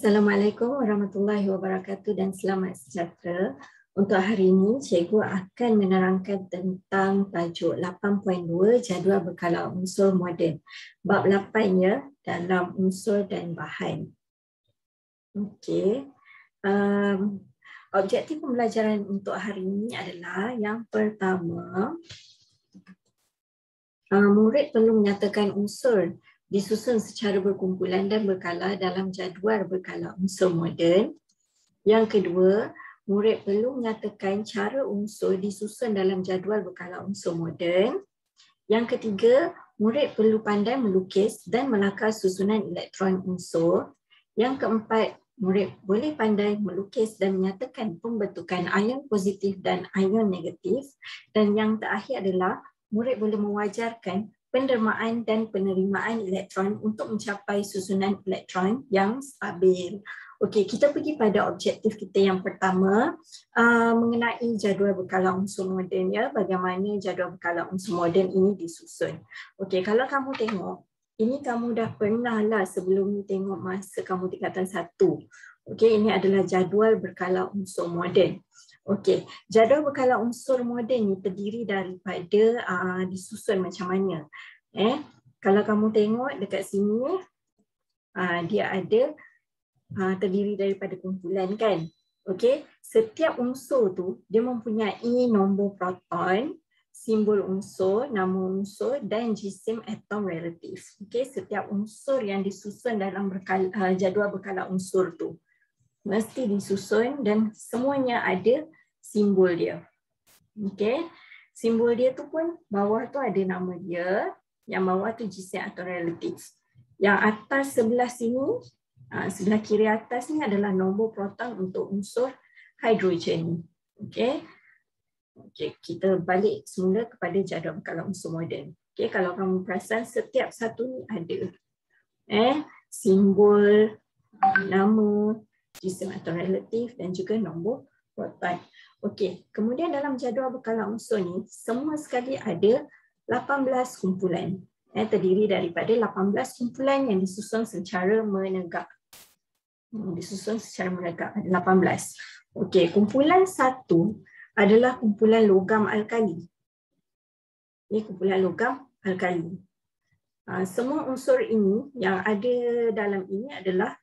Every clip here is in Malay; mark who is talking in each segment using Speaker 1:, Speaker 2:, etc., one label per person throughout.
Speaker 1: Assalamualaikum warahmatullahi wabarakatuh dan selamat sejahtera. Untuk hari ini, cikgu akan menerangkan tentang tajuk 8.2 jadual berkala unsur moden. Bab 8 ya, dalam unsur dan bahan. Okey. Objektif pembelajaran untuk hari ini adalah yang pertama, murid perlu menyatakan unsur disusun secara berkumpulan dan berkala dalam jadual berkala unsur moden. Yang kedua, murid perlu menyatakan cara unsur disusun dalam jadual berkala unsur moden. Yang ketiga, murid perlu pandai melukis dan menakar susunan elektron unsur. Yang keempat, murid boleh pandai melukis dan menyatakan pembentukan ion positif dan ion negatif. Dan yang terakhir adalah murid boleh mewajarkan pendermaan dan penerimaan elektron untuk mencapai susunan elektron yang stabil. Okey, kita pergi pada objektif kita yang pertama, mengenai jadual berkala unsur moden ya, bagaimana jadual berkala unsur moden ini disusun. Okey, kalau kamu tengok, ini kamu dah pernah lah sebelum ni tengok masa kamu tingkatan 1. Okey, ini adalah jadual berkala unsur moden. Okey, jadual berkala unsur moden ni terdiri daripada disusun macam mana. Kalau kamu tengok dekat sini, dia ada terdiri daripada kumpulan kan. Okey, setiap unsur tu dia mempunyai nombor proton, simbol unsur, nama unsur dan jisim atom relatif. Okey, setiap unsur yang disusun dalam jadual berkala unsur tu mesti disusun dan semuanya ada simbol dia. Okey, simbol dia tu pun bawah tu ada nama dia, yang bawah tu jisim atom relatif. Yang atas sebelah sini, sebelah kiri atas ni adalah nombor proton untuk unsur hidrogen. Okey. Okey, kita balik semula kepada jadual berkala unsur moden. Okey, kalau kamu perasan setiap satu ni ada simbol, nama, jisim atom relatif dan juga nombor proton. Okey, kemudian dalam jadual berkala unsur ni semua sekali ada 18 kumpulan. Terdiri daripada 18 kumpulan yang disusun secara menegak. Disusun secara menegak ada 18. Okey, kumpulan 1 adalah kumpulan logam alkali. Ini kumpulan logam alkali. Semua unsur ini yang ada dalam ini adalah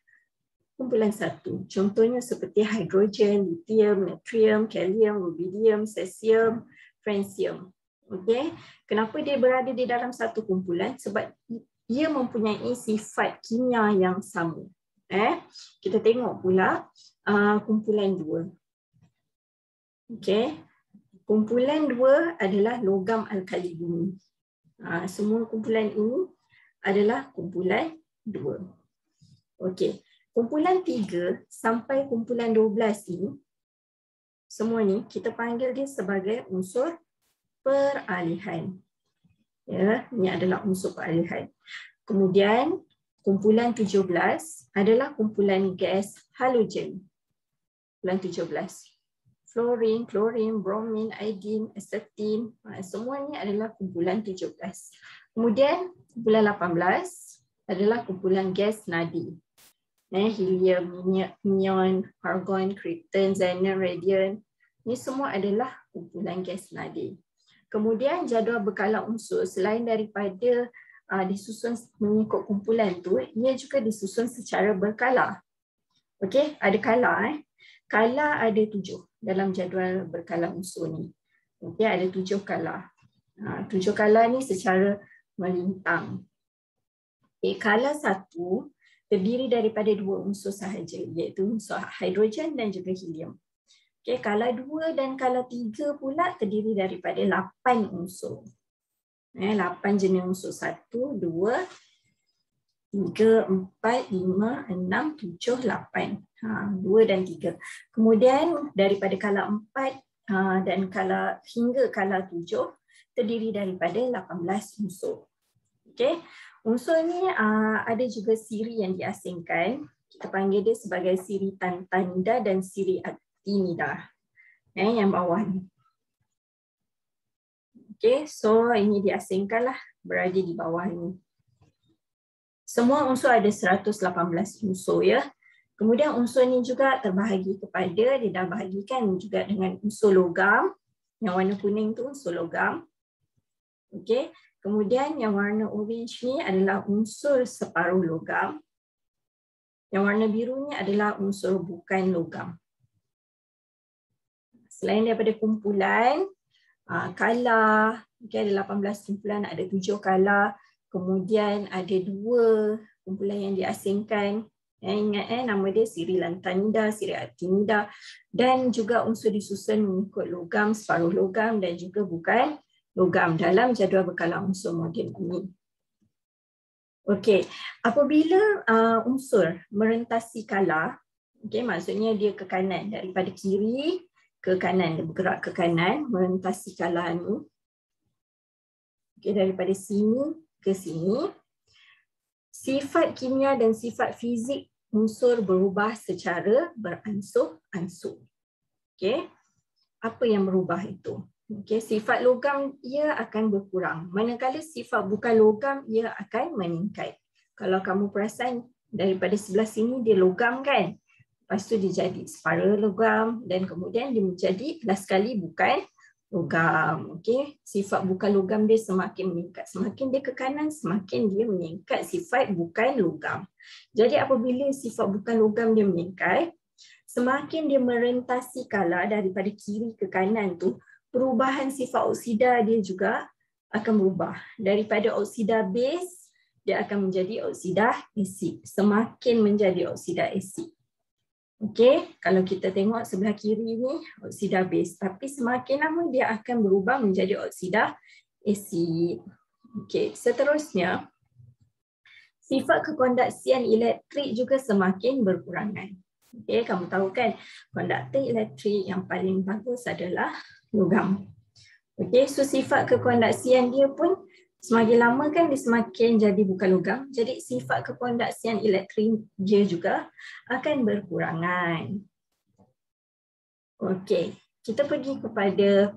Speaker 1: kumpulan 1. Contohnya seperti hidrogen, lithium, natrium, kalium, rubidium, cesium, francium. Okey, kenapa dia berada di dalam satu kumpulan? Sebab ia mempunyai sifat kimia yang sama. Kita tengok pula kumpulan 2. Okey, kumpulan 2 adalah logam alkali bumi. Semua kumpulan ini adalah kumpulan 2. Okey, kumpulan 3 sampai kumpulan 12 ini, semua ni kita panggil dia sebagai unsur peralihan. Ya, ini adalah unsur peralihan. Kemudian kumpulan 17 adalah kumpulan gas halogen. Kumpulan 17. Fluorine, chlorine, bromine, iodine, asetin, semua ni adalah kumpulan 17. Kemudian kumpulan 18 adalah kumpulan gas nadi. Helium, neon, argon, krypton, xenon, radium. Ini semua adalah kumpulan gas nadi. Kemudian jadual berkala unsur selain daripada disusun mengikut kumpulan tu, ia juga disusun secara berkala. Okey, ada kala Kala ada 7 dalam jadual berkala unsur ni. Okey, ada 7 kala. 7 kala ni secara melintang. Okey, kala 1 terdiri daripada 2 unsur sahaja, iaitu unsur hidrogen dan juga helium. Okay, kala 2 dan kala 3 pula terdiri daripada 8 unsur. 8 jenis unsur. 1, 2, 3, 4, 5, 6, 7, 8. 2 dan 3. Kemudian daripada kala 4 dan hingga kala 7 terdiri daripada 18 unsur. Okay. Unsur ni ada juga siri yang diasingkan. Kita panggil dia sebagai siri tantanida dan siri actinida. Yang bawah ni. Okay, so ini diasingkan lah, berada di bawah ni. Semua unsur ada 118 unsur ya. Kemudian unsur ni juga terbahagi kepada, dia dah bahagikan juga dengan unsur logam. Yang warna kuning tu unsur logam. Okey. Kemudian yang warna orange ni adalah unsur separuh logam. Yang warna biru ni adalah unsur bukan logam. Selain daripada kumpulan, kala, okay, ada 18 kumpulan, ada 7 kala. Kemudian ada 2 kumpulan yang diasingkan. Ingat nama dia siri lantanida, siri actinida, dan juga unsur disusun mengikut logam, separuh logam dan juga bukan logam dalam jadual berkala unsur moden ini. Okey, apabila unsur merentasi kala, okey, maksudnya dia ke kanan, daripada kiri ke kanan, dia bergerak ke kanan, merentasi kala ni. Okey, daripada sini ke sini. Sifat kimia dan sifat fizik unsur berubah secara beransur-ansur. Okey. Apa yang berubah itu? Okey, sifat logam ia akan berkurang. Manakala sifat bukan logam ia akan meningkat. Kalau kamu perasan daripada sebelah sini dia logam kan? Lepas tu dia jadi separuh logam dan kemudian dia menjadi last kali bukan logam. Okey, sifat bukan logam dia semakin meningkat. Semakin dia ke kanan, semakin dia meningkat sifat bukan logam. Jadi apabila sifat bukan logam dia meningkat, semakin dia merentasi kala daripada kiri ke kanan tu, perubahan sifat oksida dia juga akan berubah. Daripada oksida base, dia akan menjadi oksida asid. Semakin menjadi oksida asid. Okey, kalau kita tengok sebelah kiri ni oksida base, tapi semakin lama dia akan berubah menjadi oksida asid. Okey, seterusnya sifat kekondaksian elektrik juga semakin berkurangan. Okey, kamu tahu kan konduktor elektrik yang paling bagus adalah logam. Okey, so sifat kekondaksian dia pun semakin lama kan dia semakin jadi bukan logam. Jadi sifat kekondaksian elektrik dia juga akan berkurangan. Okey, kita pergi kepada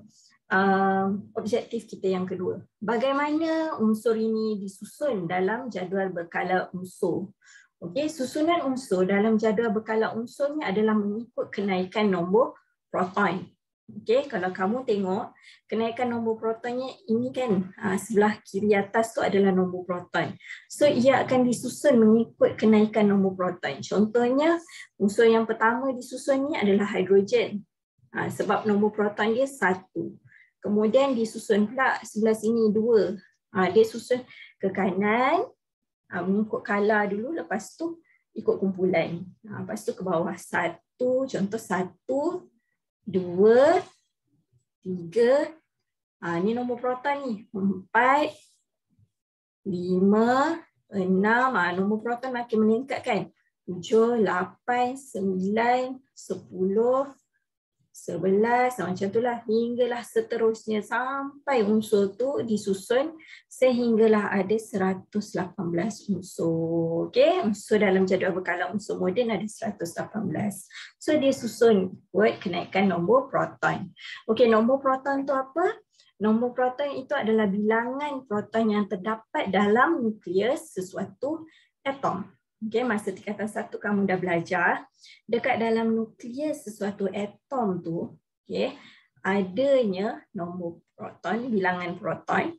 Speaker 1: objektif kita yang kedua. Bagaimana unsur ini disusun dalam jadual berkala unsur? Okey, susunan unsur dalam jadual berkala unsur ni adalah mengikut kenaikan nombor proton. Okey, kalau kamu tengok kenaikan nombor protonnya ini kan sebelah kiri atas tu adalah nombor proton. So ia akan disusun mengikut kenaikan nombor proton. Contohnya unsur yang pertama disusun ni adalah hidrogen. Sebab nombor proton dia 1. Kemudian disusun pula sebelah sini 2. Dia susun ke kanan mengikut kala dulu, lepas tu ikut kumpulan. Lepas tu ke bawah 1, contoh 1, 2, 3, ni nombor proton ni, 4, 5, 6, nombor proton makin meningkat kan, 7, 8, 9, 10, 11, macam itulah hinggalah seterusnya sampai unsur tu disusun sehinggalah ada 118 unsur. Okey, unsur dalam jadual berkala unsur moden ada 118. So dia susun buat kenaikan nombor proton. Okey, nombor proton tu apa? Nombor proton itu adalah bilangan proton yang terdapat dalam nukleus sesuatu atom. Okay, masa tingkatan 1 kamu dah belajar dekat dalam nukleus sesuatu atom tu, okay, adanya nombor proton, bilangan proton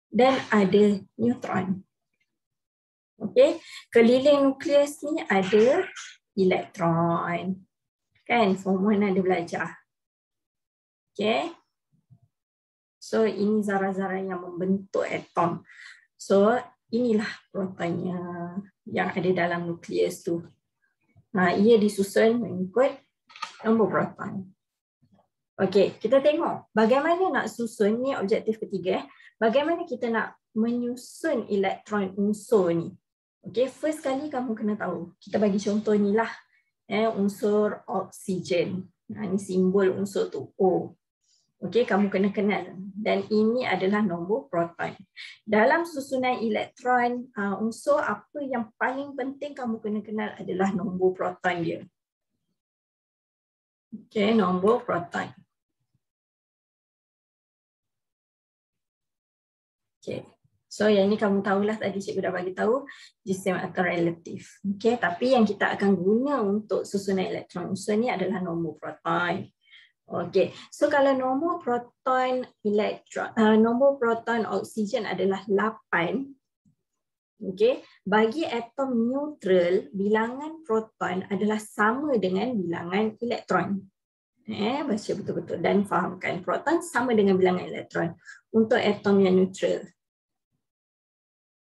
Speaker 1: dan ada neutron. Okay, keliling nukleus ni ada elektron. Kan, form 1 ada belajar. Okay. So ini zarah-zarah yang membentuk atom. So inilah protonnya yang ada dalam nukleus tu. Ia disusun mengikut nombor proton. Okey, kita tengok bagaimana nak susun, ni objektif ketiga. Bagaimana kita nak menyusun elektron unsur ni. Okey, first kali kamu kena tahu. Kita bagi contoh ni lah. Unsur oksigen. Ni simbol unsur tu O. Okey, kamu kena kenal. Dan ini adalah nombor proton. Dalam susunan elektron, unsur apa yang paling penting kamu kena kenal adalah nombor proton dia. Okey, nombor proton. Okey. So yang ni kamu tahulah tadi cikgu dah bagi tahu jisim atau relatif. Okey, tapi yang kita akan guna untuk susunan elektron unsur ni adalah nombor proton. Okey, so kalau nombor proton nombor proton oksigen adalah 8. Okey, bagi atom neutral bilangan proton adalah sama dengan bilangan elektron. Baca betul-betul dan fahamkan proton sama dengan bilangan elektron untuk atom yang neutral.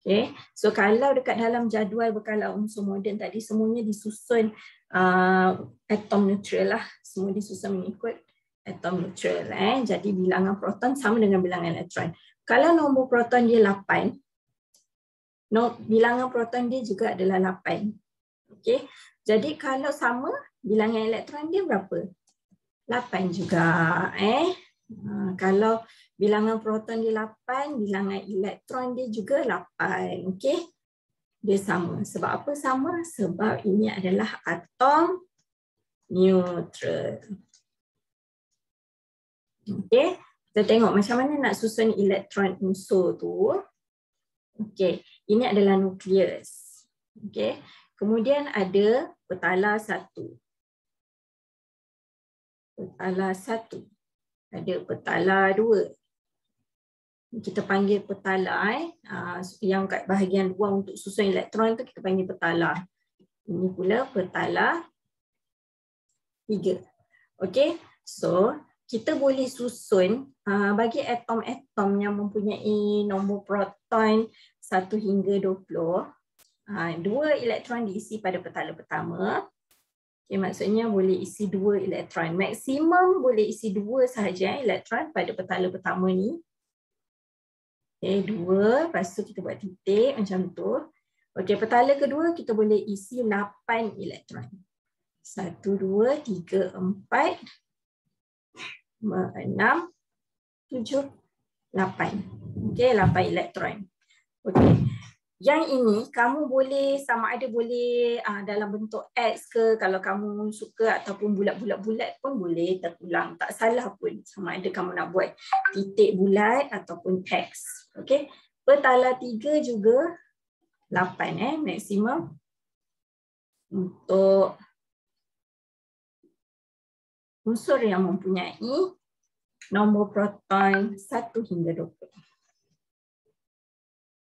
Speaker 1: Okay. So kalau dekat dalam jadual berkala unsur moden tadi semuanya disusun atom neutral lah. Semua disusun mengikut atom neutral. Jadi bilangan proton sama dengan bilangan elektron. Kalau nombor proton dia 8, bilangan proton dia juga adalah 8. Okay. Jadi kalau sama, bilangan elektron dia berapa? 8 juga. Kalau bilangan proton dia 8, bilangan elektron dia juga 8. Okey. Dia sama. Sebab apa sama? Sebab ini adalah atom neutral. Okey. Kita tengok macam mana nak susun elektron unsur tu. Okey. Ini adalah nukleus. Okey. Kemudian ada petala 1. Petala 1. Ada petala 2. Kita panggil petala yang kat bahagian luar untuk susun elektron tu kita panggil petala. Ini pula petala 3. Okey. So, kita boleh susun bagi atom-atom yang mempunyai nombor proton 1 hingga 20. 2 elektron diisi pada petala pertama. Okay, maksudnya boleh isi 2 elektron. Maksimum boleh isi 2 sahaja elektron pada petala pertama ni. Okay, 2. Lepas tu kita buat titik macam tu. Okay, petala kedua kita boleh isi 8 elektron. 1, 2, 3, 4, 5, 6, 7, 8. Okay, 8 elektron. Okay. Yang ini kamu boleh sama ada boleh dalam bentuk X ke, kalau kamu suka, ataupun bulat-bulat pun boleh terpulang. Tak salah pun sama ada kamu nak buat titik bulat ataupun X. Okey. Petala 3 juga 8 maksimum untuk unsur yang mempunyai nombor proton 1 hingga 20.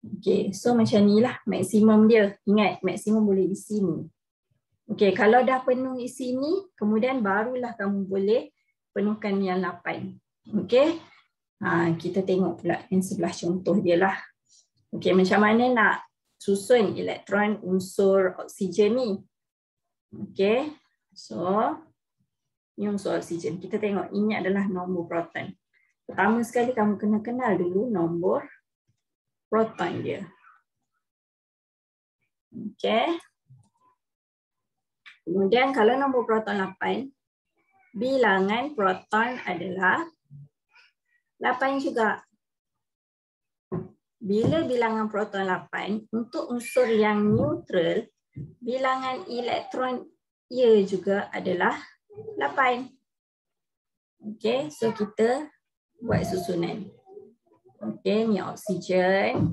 Speaker 1: Okey, so macam ni lah maksimum dia. Ingat, maksimum boleh isi ni. Okey, kalau dah penuh isi ni, kemudian barulah kamu boleh penuhkan yang 8. Okey, kita tengok pula yang sebelah contoh dia lah. Okey, macam mana nak susun elektron unsur oksigen ni. Okey, so ni unsur oksigen. Kita tengok ini adalah nombor proton. Pertama sekali kamu kena kenal dulu nombor proton dia. Okey. Kemudian kalau nombor proton 8, bilangan proton adalah 8 juga. Bila bilangan proton 8, untuk unsur yang neutral, bilangan elektron ia juga adalah 8. Okey, so kita buat susunan. Okey, ni oksigen.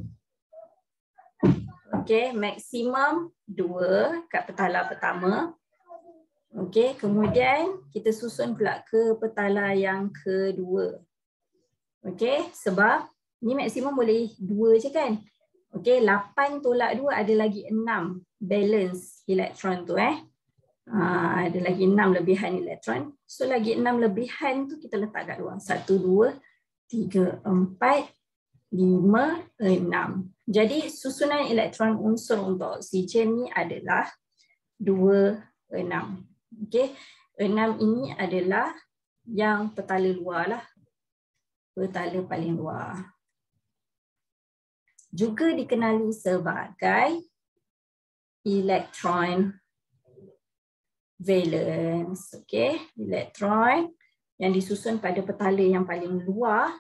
Speaker 1: Okey, maksimum 2 kat petala pertama. Okey, kemudian kita susun pula ke petala yang kedua. Okey, sebab ni maksimum boleh 2 je kan. Okey, 8 tolak 2 ada lagi 6 balance elektron tu ada lagi 6 lebihan elektron. So lagi 6 lebihan tu kita letak kat luar. 1, 2, 3, 4, 5, 6. Jadi susunan elektron unsur untuk oksigen ni adalah 2, 6. Okey, 6 ini adalah yang petala luar lah. Petala paling luar. Juga dikenali sebagai elektron valence. Okey, elektron yang disusun pada petala yang paling luar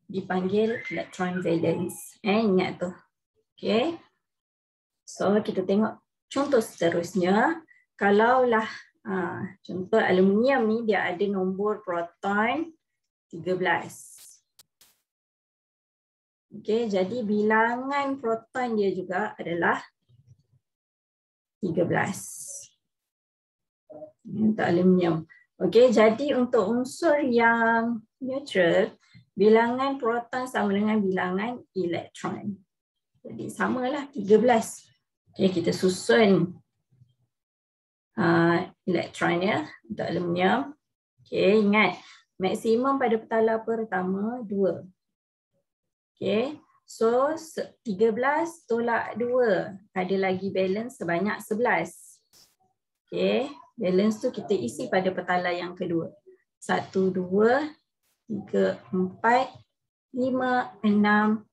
Speaker 1: dipanggil elektron valence. Ingat tu. Okey. So kita tengok contoh seterusnya. Kalaulah contoh aluminium ni dia ada nombor proton 13. Okey, jadi bilangan proton dia juga adalah 13. Untuk aluminium. Okey, jadi untuk unsur yang neutral, bilangan proton sama dengan bilangan elektron. Jadi samalah 13. Okey, kita susun elektron ya untuk aluminium. Okey, ingat maksimum pada petala pertama 2. Okey, so 13 tolak 2, ada lagi balance sebanyak 11. Okey, balance tu kita isi pada petala yang kedua. 1, 2, 3, 4, 5, 6,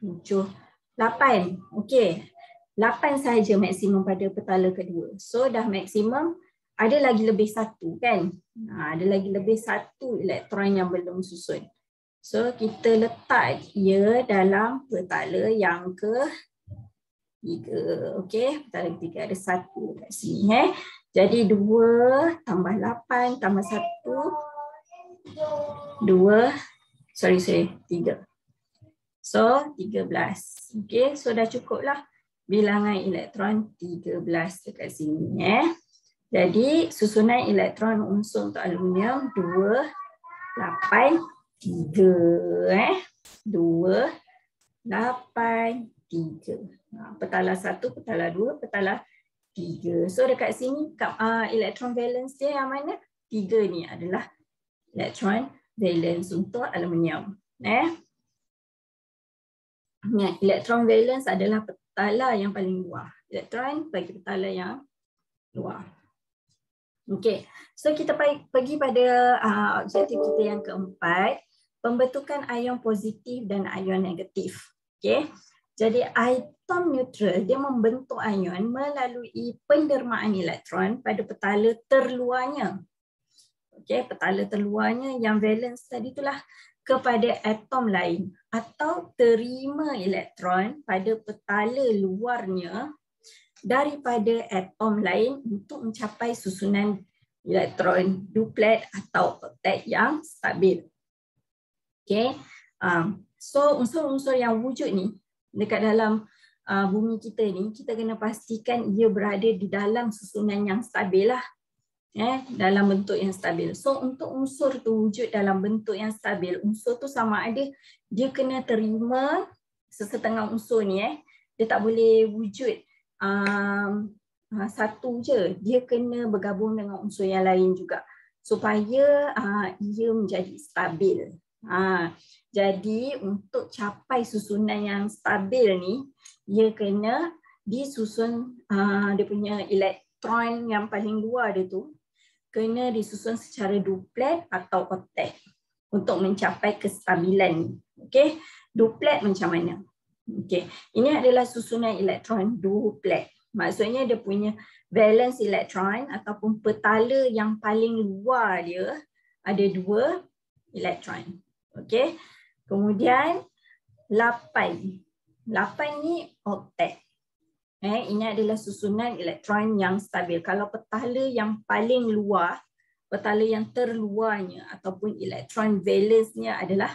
Speaker 1: 7, 8. Okey, 8 sahaja maksimum pada petala kedua. So dah maksimum, ada lagi lebih 1 kan? Ada lagi lebih 1 elektron yang belum susun. So kita letak ia dalam petala yang ke-3. Okey, petala ketiga ada 1 kat sini. Jadi 2 tambah 8 tambah 1, 2, 3. So 13. Okey, so dah cukup lah bilangan elektron 13 dekat sini. Jadi susunan elektron unsur untuk aluminium 2, 8, 3. 2, 8, 3. Petala 1, petala 2, petala 3. So dekat sini elektron valence dia yang mana? 3 ni adalah elektron valence untuk aluminium. Elektron valence adalah petala yang paling luar. Elektron bagi petala yang luar. Okey, so kita pergi pada objektif kita yang keempat, pembentukan ion positif dan ion negatif. Okey, jadi atom neutral dia membentuk ion melalui pendermaan elektron pada petala terluarnya. Okey, petala terluarnya yang valence tadi itulah kepada atom lain atau terima elektron pada petala luarnya daripada atom lain untuk mencapai susunan elektron duplet atau oktet yang stabil. Okay. So unsur-unsur yang wujud ni dekat dalam bumi kita ni, kita kena pastikan ia berada di dalam susunan yang stabil lah. Dalam bentuk yang stabil. So untuk unsur tu wujud dalam bentuk yang stabil, unsur tu sama ada dia kena terima sesetengah unsur ni, dia tak boleh wujud satu je, dia kena bergabung dengan unsur yang lain juga supaya ia menjadi stabil. Jadi untuk capai susunan yang stabil ni, ia kena disusun, dia punya elektron yang paling luar dia tu kena disusun secara duplet atau oktet untuk mencapai kestabilan ni. Okey, duplet macam mana? Okey, ini adalah susunan elektron duplet. Maksudnya dia punya valence elektron ataupun petala yang paling luar dia ada 2 elektron. Okey, kemudian 8. 8 ni oktet. Ini adalah susunan elektron yang stabil. Kalau petala yang paling luar, petala yang terluarnya ataupun elektron valence-nya adalah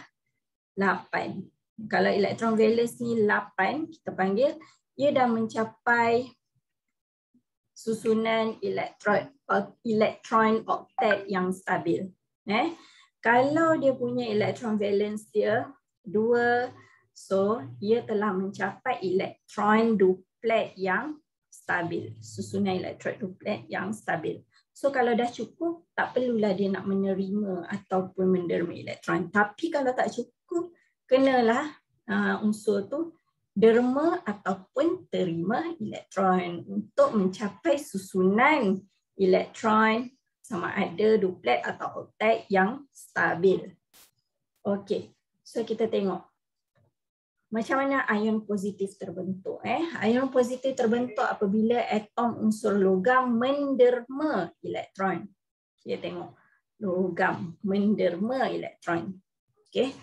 Speaker 1: 8. Kalau elektron valence ni 8, kita panggil ia dah mencapai susunan elektron oktet yang stabil. Kalau dia punya elektron valence dia 2, so ia telah mencapai elektron duplet yang stabil, susunan elektron duplet yang stabil. So kalau dah cukup, tak perlulah dia nak menerima ataupun menderma elektron. Tapi kalau tak cukup, kenalah unsur tu derma ataupun terima elektron untuk mencapai susunan elektron sama ada duplet atau oktet yang stabil. Okey, so kita tengok macam mana ion positif terbentuk. Ion positif terbentuk apabila atom unsur logam menderma elektron. Kita tengok logam menderma elektron. Okey.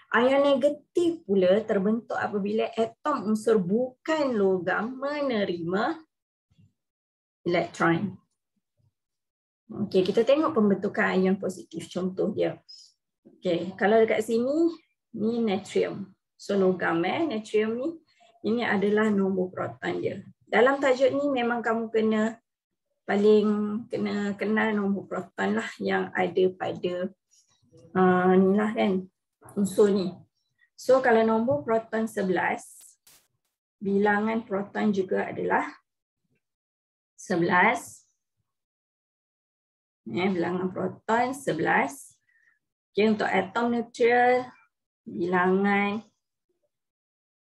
Speaker 1: Ion negatif pula terbentuk apabila atom unsur bukan logam menerima elektron. Okey, kita tengok pembentukan ion positif, contoh dia. Okey, kalau dekat sini ni natrium. So logam natrium ni, ini adalah nombor proton dia. Dalam tajuk ni memang kamu kena kenal nombor proton lah yang ada pada ni lah kan, unsur ni. So kalau nombor proton 11, bilangan proton juga adalah 11. Bilangan proton 11. Okay, untuk atom neutral, bilangan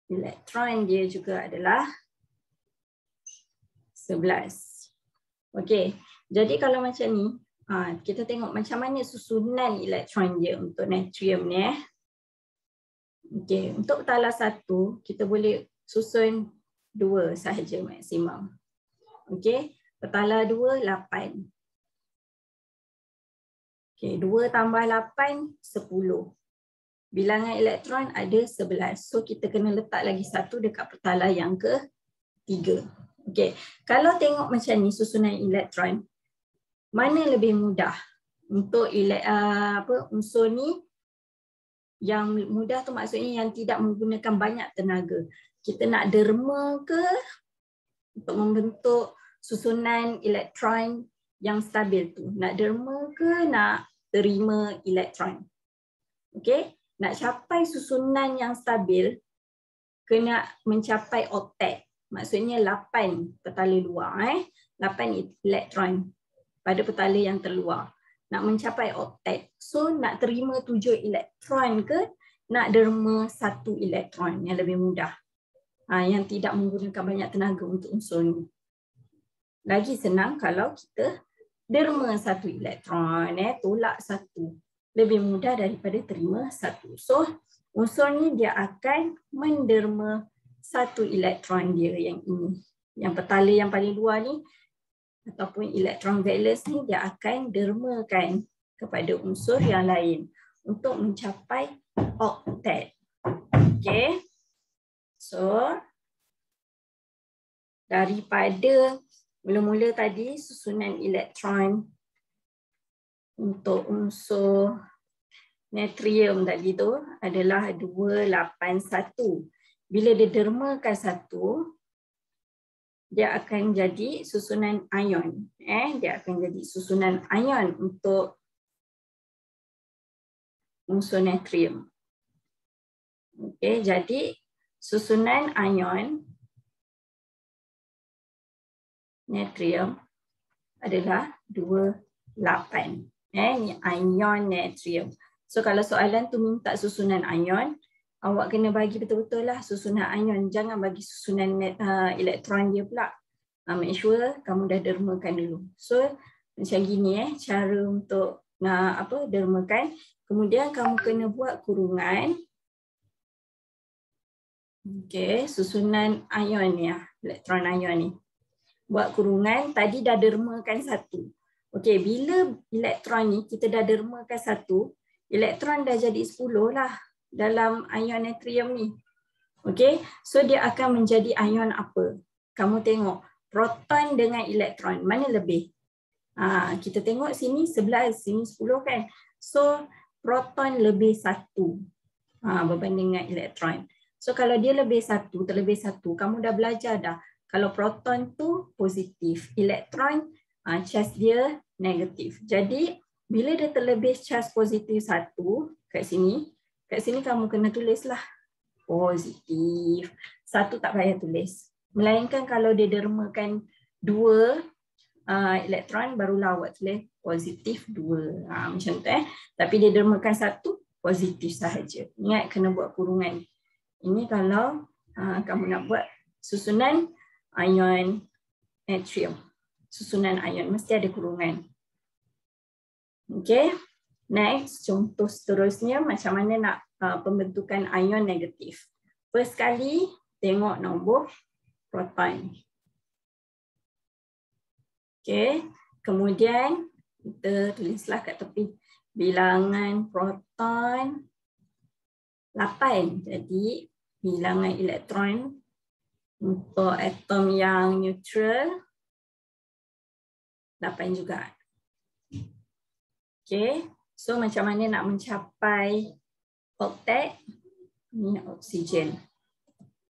Speaker 1: elektron dia juga adalah 11. Okey, jadi kalau macam ni, kita tengok macam mana susunan elektron dia untuk natrium ni. Okey, untuk petala 1, kita boleh susun 2 sahaja maksimum. Okey, petala 2, 8. Okey, 2 tambah 8, 10. Bilangan elektron ada 11. So kita kena letak lagi 1 dekat petala yang ke-3. Okey, kalau tengok macam ni susunan elektron, mana lebih mudah untuk unsur ni? Yang mudah tu maksudnya yang tidak menggunakan banyak tenaga. Kita nak derma ke untuk membentuk susunan elektron yang stabil tu? Nak derma ke nak terima elektron? Okey, nak capai susunan yang stabil kena mencapai oktet. Maksudnya 8 petala luar, 8 elektron pada petala yang terluar. Nak mencapai oktet. So nak terima 7 elektron ke nak derma 1 elektron yang lebih mudah. Yang tidak menggunakan banyak tenaga untuk unsur ni. Lagi senang kalau kita derma 1 elektron, tolak 1. Lebih mudah daripada terima 1. So unsur ni dia akan menderma 1 elektron dia yang ini. Yang petala yang paling luar ni ataupun elektron valence ni dia akan dermakan kepada unsur yang lain untuk mencapai oktet. Okey. So daripada mula-mula tadi susunan elektron untuk unsur natrium tadi tu adalah 281. Bila dia dermakan 1, dia akan jadi susunan ion. Dia akan jadi susunan ion untuk unsur natrium. Okey, jadi susunan ion natrium adalah 28. Ni ion natrium. So kalau soalan tu minta susunan ion, awak kena bagi betul-betul lah susunan ion. Jangan bagi susunan elektron dia pula. Make sure kamu dah dermakan dulu. So macam gini cara untuk dermakan. Kemudian kamu kena buat kurungan. Okey, susunan ion ni elektron ion ni. Buat kurungan, tadi dah dermakan 1. Okey, bila elektron ni kita dah dermakan 1, elektron dah jadi 10 lah dalam ion natrium ni. Okey, so dia akan menjadi ion apa? Kamu tengok proton dengan elektron mana lebih? Kita tengok sini 11, sini 10 kan. So proton lebih 1 berbanding dengan elektron. So kalau dia lebih 1, terlebih 1, kamu dah belajar dah. Kalau proton tu positif, elektron charge dia negatif. Jadi bila dia terlebih charge positif 1 kat sini kamu kena tulislah positif. 1 tak payah tulis. Melainkan kalau dia dermakan 2 elektron barulah awak tulis positif 2. Macam tu Tapi dia dermakan 1 positif sahaja. Ingat kena buat kurungan. Ini kalau kamu nak buat susunan ion natrium. Susunan ion mesti ada kurungan. Okey. Next, contoh seterusnya macam mana nak pembentukan ion negatif. First kali tengok nombor proton. Okey. Kemudian kita tulislah kat tepi bilangan proton 8. Jadi bilangan elektron untuk atom yang neutral 8 juga. Okey. So macam mana nak mencapai oktet? Ini oksigen.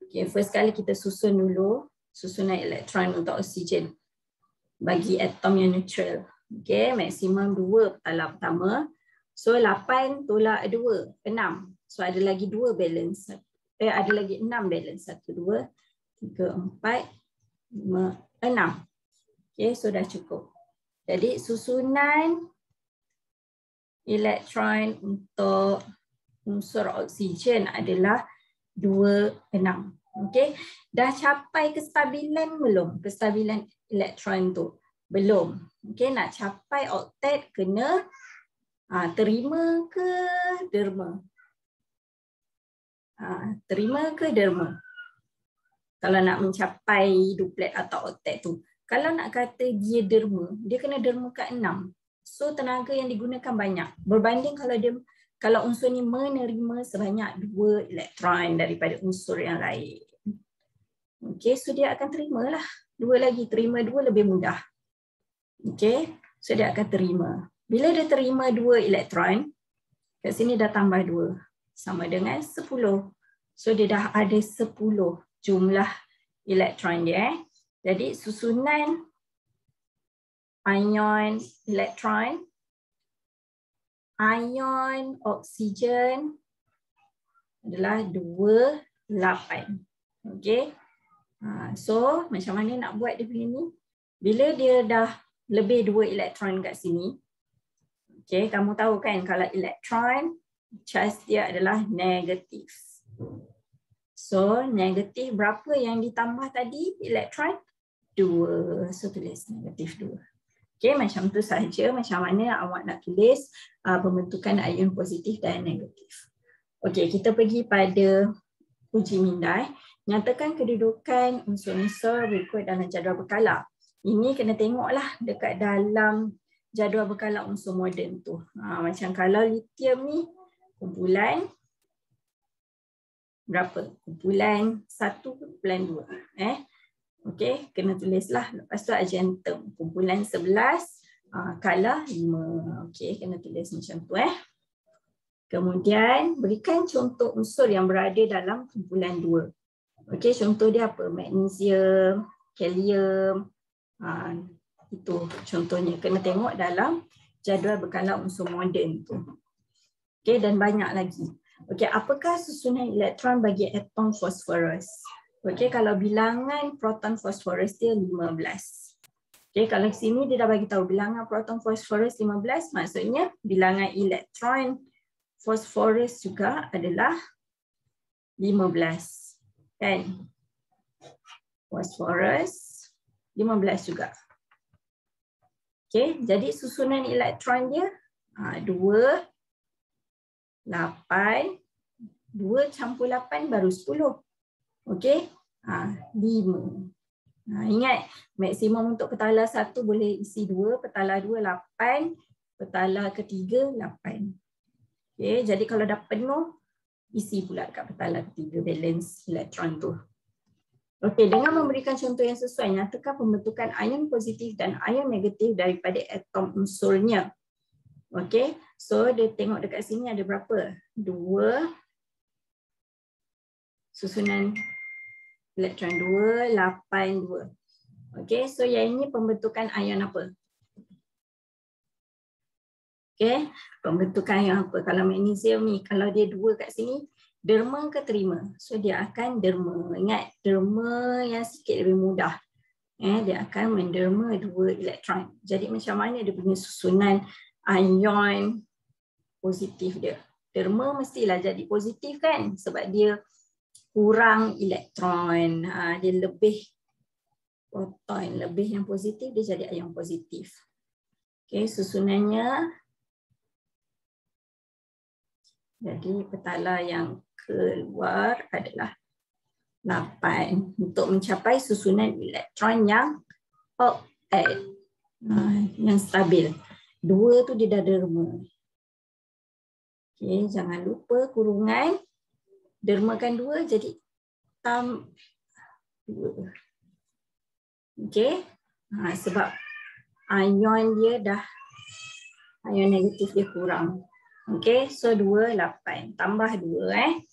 Speaker 1: Okay, first kali kita susun dulu susunan elektron untuk oksigen bagi atom yang neutral. Okay, maksimum 2 petala pertama. So 8 tolak 2, 6. So ada lagi 2 balance. Ada lagi 6 balance. 1, 2, 3, 4, 5, 6. Okay, so dah cukup. Jadi susunan elektron untuk unsur oksigen adalah 2, 6. Okay, dah capai kestabilan belum? Kestabilan elektron tu belum. Okay, nak capai oktet kena terima ke derma? Terima ke derma? Kalau nak mencapai duplet atau oktet tu. Kalau nak kata dia derma, dia kena derma kat 6. So tenaga yang digunakan banyak. Berbanding kalau unsur ni menerima sebanyak 2 elektron daripada unsur yang lain. Okay, so dia akan terimalah. 2 lagi, terima 2 lebih mudah. Okay, so dia akan terima. Bila dia terima 2 elektron, kat sini dah tambah 2. Sama dengan 10. So dia dah ada 10 jumlah elektron dia. Jadi susunan ion elektron, ion oksigen adalah 2, 8. Okay. So macam mana nak buat dia punya ni? Bila dia dah lebih 2 elektron kat sini, okay, kamu tahu kan kalau elektron charge dia adalah negatif. So negatif berapa yang ditambah tadi elektron? 2. So tulis negatif 2. Okay, macam tu sahaja macam mana awak nak tulis pembentukan ion positif dan negatif. Okay, kita pergi pada uji minda. Nyatakan kedudukan unsur-unsur berikut dalam jadual berkala. Ini kena tengoklah dekat dalam jadual berkala unsur moden tu. Macam kalau lithium ni kumpulan berapa? Kumpulan 1, kumpulan 2. Okey, kena tulislah. Lepas tu argentum kumpulan 11, kala 5. Okey, kena tulis macam tu Kemudian berikan contoh unsur yang berada dalam kumpulan 2. Okey, contoh dia apa? Magnesium, helium. Itu contohnya. Kena tengok dalam jadual berkala unsur moden tu. Okey, dan banyak lagi. Okey, apakah susunan elektron bagi atom fosforus? Okey, kalau bilangan proton fosforus dia 15. Okey, kalau sini dia dah bagi tahu bilangan proton fosforus 15, maksudnya bilangan elektron fosforus juga adalah 15. Kan? Fosforus 15 juga. Okey, jadi susunan elektron dia 2, 8, 2 campur 8 baru 10. Okey, 5. Ingat, maksimum untuk petala 1 boleh isi 2, petala 2 8, petala ketiga 8. Okey, jadi kalau dah penuh, isi pula kat petala ketiga balance elektron tu. Okey, dengan memberikan contoh yang sesuai, nyatakan pembentukan ion positif dan ion negatif daripada atom unsurnya. Okey, so dia tengok dekat sini ada berapa? 2. Susunan elektron 2, 8, 2. Okey, so yang ini pembentukan ion apa? Okey, pembentukan ion apa? Kalau magnesium ni, kalau dia 2 kat sini, derma ke terima? So dia akan derma. Ingat, derma yang sikit lebih mudah. Dia akan menderma 2 elektron. Jadi macam mana dia punya susunan ion positif dia? Derma mestilah jadi positif kan? Sebab dia kurang elektron. Dia lebih proton, lebih yang positif, dia jadi ion positif. Okey, susunannya. Jadi petala yang keluar adalah 8 untuk mencapai susunan elektron yang oktet, yang stabil. 2 tu dia dah derma. Okey, jangan lupa kurungan. Dermakan 2 jadi 2. Okey, sebab ion dia dah, ion negatif dia kurang. Okey, so 2, 8. Tambah 2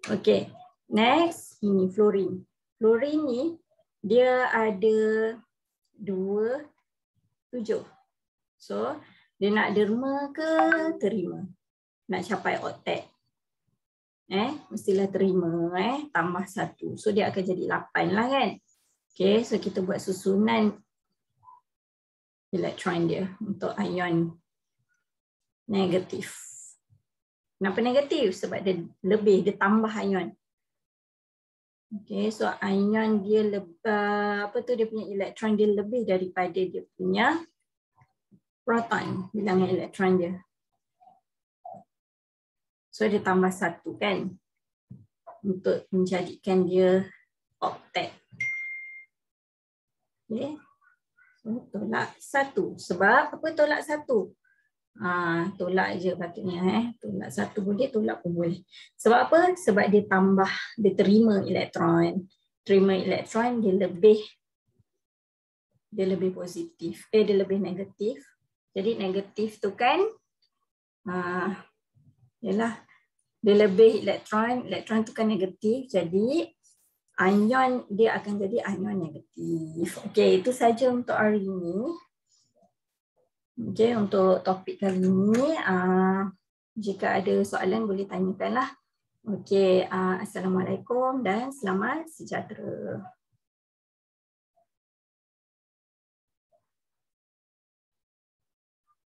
Speaker 1: Okay, next ini fluorine. Fluorine ni dia ada 2, 7. So, dia nak derma ke terima? Nak capai oktet. Mestilah terima, tambah 1. So, dia akan jadi 8 lah kan? Okay, so kita buat susunan elektron dia untuk ion negatif. Kenapa negatif? Sebab dia lebih, dia tambah ion. Okay, so ion dia dia punya elektron dia lebih daripada dia punya proton, bilangan elektron dia. So dia tambah 1 kan, untuk menjadikan dia oktet. Okay, so tolak 1. Sebab apa tolak 1? Tolak je patutnya. Tolak 1 boleh, tolak pun boleh. Sebab apa? Sebab dia tambah, dia terima elektron. Terima elektron dia lebih positif. Dia lebih negatif. Jadi negatif tu kan, yalah, dia lebih elektron tu kan negatif. Jadi ion dia akan jadi ion negatif. Okey, itu saja untuk hari ini. Okey, untuk topik kali ini, jika ada soalan boleh tanyakanlah. Okey, assalamualaikum dan selamat sejahtera.